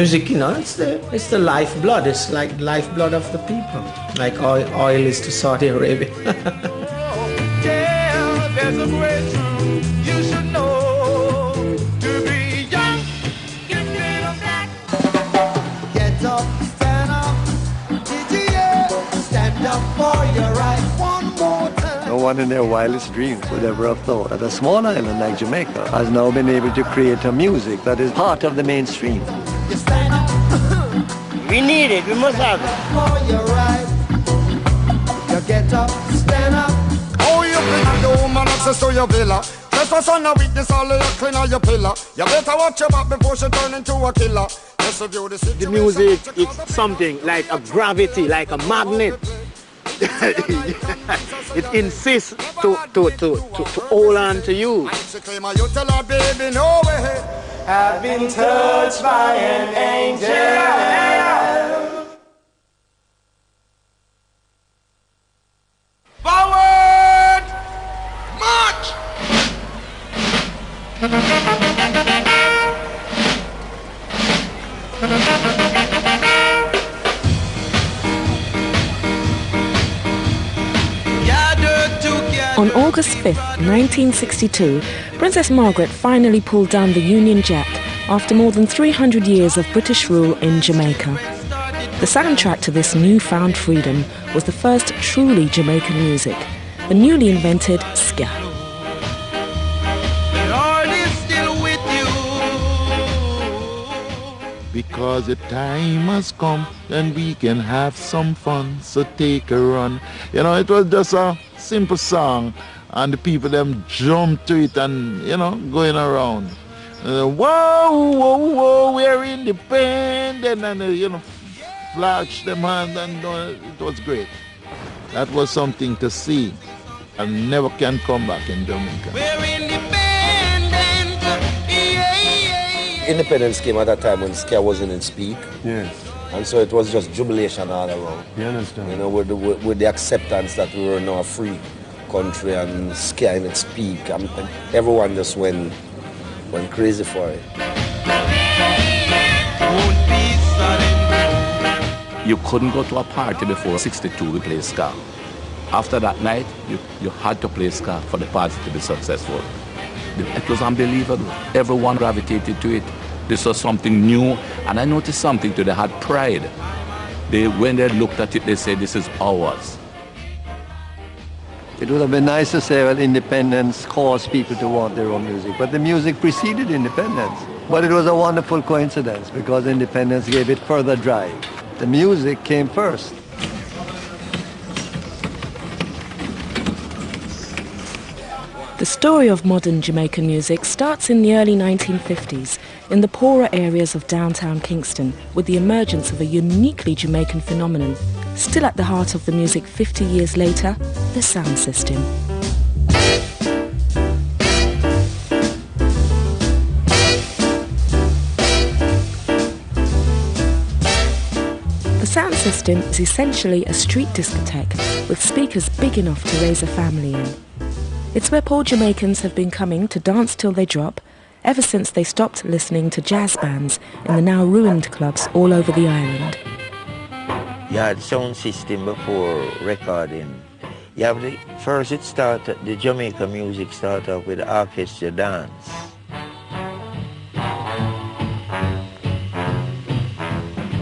music, you know, it's the lifeblood. It's like lifeblood of the people, like oil is to Saudi Arabia. Yeah, there's a great truth you should know. To be young, get rid of black. Get up, stand up, DGA, stand up for your right one more time. No one in their wildest dreams would ever have thought that a small island like Jamaica has now been able to create a music that is part of the mainstream. You stand up. We need it, we must have it. For your right. You get up, stand up. Oh, you bring the woman access to your villa. Just for son of weakness, all of your clean on your pillar. You better watch your back before she turn into a killer. The music is something like a gravity, like a magnet. It insists to hold on to you. I've been touched by an angel. Forward! March! On August 5th, 1962, Princess Margaret finally pulled down the Union Jack after more than 300 years of British rule in Jamaica. The soundtrack to this newfound freedom was the first truly Jamaican music, the newly invented ska. Because the time has come and we can have some fun, so take a run. You know, it was just a simple song and the people them jumped to it and, you know, going around. Whoa, whoa, whoa, we're independent, and, you know, flash them hands, and it was great. That was something to see and never can come back in Jamaica. We're independent. Independence came at that time when ska wasn't in speak. Yes. And so it was just jubilation all around. You understand? You know, with the acceptance that we were now a free country and ska in its speak, and everyone just went crazy for it. You couldn't go to a party before 62 we play ska. After that night, you had to play ska for the party to be successful. It was unbelievable. Everyone gravitated to it. This was something new, and I noticed something too. They had pride. When they looked at it, they said, "This is ours." It would have been nice to say, well, independence caused people to want their own music, but the music preceded independence. But it was a wonderful coincidence because independence gave it further drive. The music came first. The story of modern Jamaican music starts in the early 1950s in the poorer areas of downtown Kingston with the emergence of a uniquely Jamaican phenomenon, still at the heart of the music 50 years later, the sound system. The sound system is essentially a street discotheque with speakers big enough to raise a family in. It's where poor Jamaicans have been coming to dance till they drop ever since they stopped listening to jazz bands in the now ruined clubs all over the island. You had sound system before recording. You have the Jamaica music started off with the orchestra dance.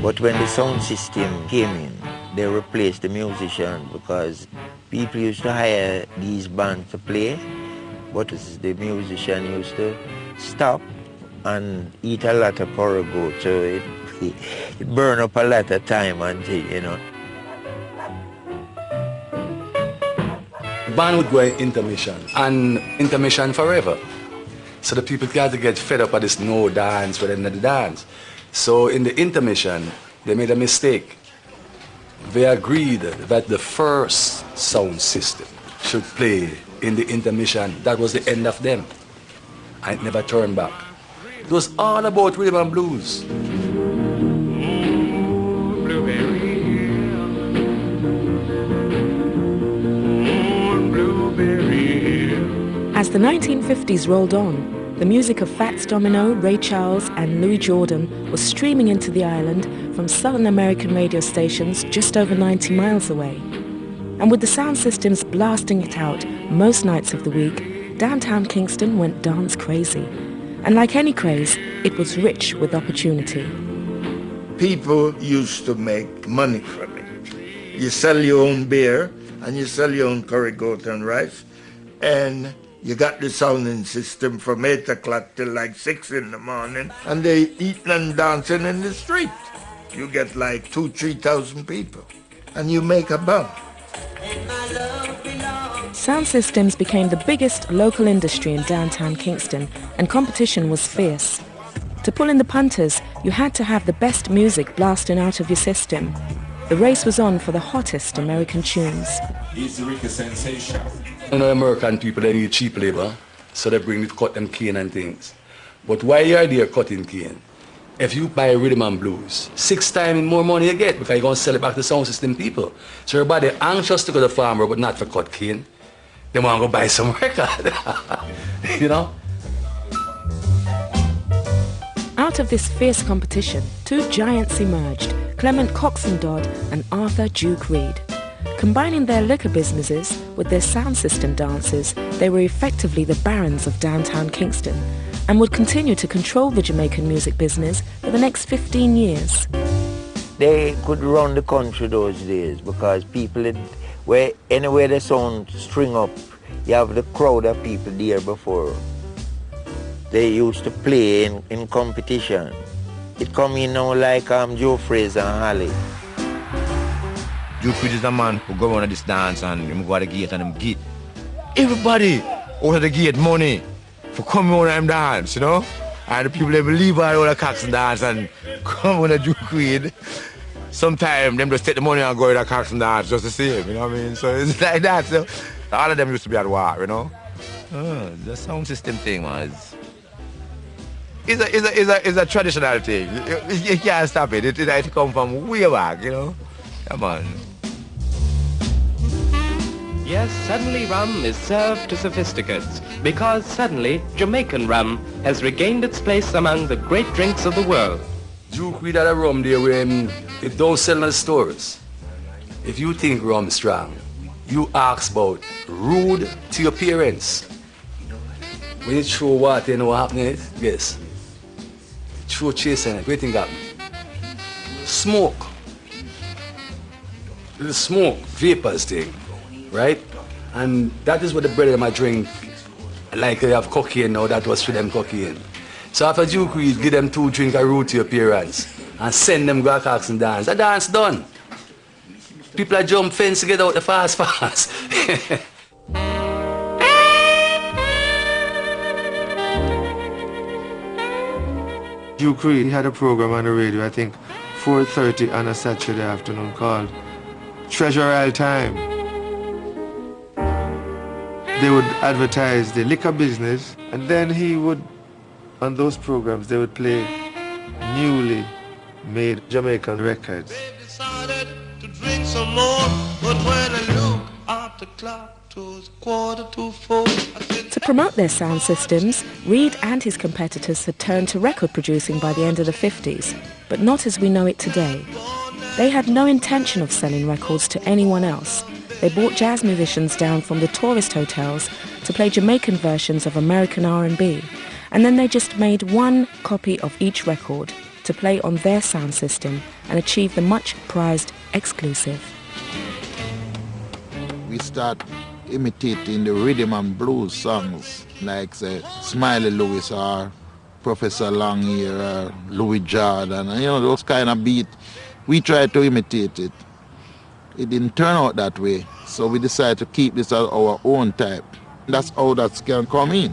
But when the sound system came in, they replaced the musician because people used to hire these bands to play, but the musician used to stop and eat a lot of corrigo, so it burned up a lot of time until, you know. Band would go in intermission, and intermission forever. So the people got to get fed up of this no dance with another dance. So in the intermission, they made a mistake. They agreed that the first sound system should play in the intermission. That was the end of them. I never turned back. It was all about rhythm and blues. As the 1950s rolled on, The music of Fats Domino, Ray Charles and Louis Jordan was streaming into the island from Southern American radio stations just over 90 miles away. And with the sound systems blasting it out most nights of the week, downtown Kingston went dance crazy. And like any craze, it was rich with opportunity. People used to make money from it. You sell your own beer and you sell your own curry goat and rice, and you got the sounding system from 8 o'clock till like 6 in the morning, and they eating and dancing in the street. You get like 2,000-3,000 people, and you make a buck. Sound systems became the biggest local industry in downtown Kingston, and competition was fierce. To pull in the punters, you had to have the best music blasting out of your system. The race was on for the hottest American tunes. It's the reggae sensation. You know, American people, they need cheap labor, so they bring it, cut them cane and things. But while you're there cutting cane, if you buy rhythm and blues, 6 times more money you get because you're going to sell it back to sound system people. So everybody anxious to go to the farmer, but not for cut cane. They want to go buy some record, you know? Out of this fierce competition, 2 giants emerged, Clement Coxon Dodd and Arthur Duke Reid. Combining their liquor businesses with their sound system dances, they were effectively the barons of downtown Kingston and would continue to control the Jamaican music business for the next 15 years. They could run the country those days because people, anywhere the sound string up, you have the crowd of people there before. They used to play in competition. It come in now like Joe Fraser and Holly. Duke Reid is the man who go on this dance and him go to the gate and him get everybody out of the gate money for coming on and dance, you know? And the people they believe all the cocks and dance and come on the Duke Reid. Sometimes them just take the money and go to the cocks and dance just the same, you know what I mean? So it's like that. So all of them used to be at war, you know? The sound system thing, man. It's a traditional thing. You can't stop it. It come from way back, you know? Come on. Yes, suddenly rum is served to sophisticates because suddenly Jamaican rum has regained its place among the great drinks of the world. Duke Reid had a rum there when it don't sell in the stores. If you think rum strong, you ask about rude to your parents. When you throw water, you know what happened? Yes. Throw chasing it, what do you think happened? Smoke. The smoke, vapors thing, right? And that is what the brother might drink. Like they have cocaine now, that was for them cocaine. So after Duke Reid, give them 2 drinks of root to your parents and send them go to cocks and dance. The dance done. People are jump fence to get out the fast. Duke Reid had a program on the radio, I think 4:30 on a Saturday afternoon called Treasure Isle Time. They would advertise the liquor business, and then he would, on those programs, they would play newly made Jamaican records. To drink some more, but when I look at the clock, it was 3:45. To promote their sound systems, Reid and his competitors had turned to record producing by the end of the 50s, but not as we know it today. They had no intention of selling records to anyone else. They brought jazz musicians down from the tourist hotels to play Jamaican versions of American R&B, and then they just made 1 copy of each record to play on their sound system and achieve the much prized exclusive. We start imitating the rhythm and blues songs like say Smiley Lewis or Professor Longyear or Louis Jordan, and you know those kind of beats. We tried to imitate it. It didn't turn out that way, so we decided to keep this as our own type. That's how that can come in.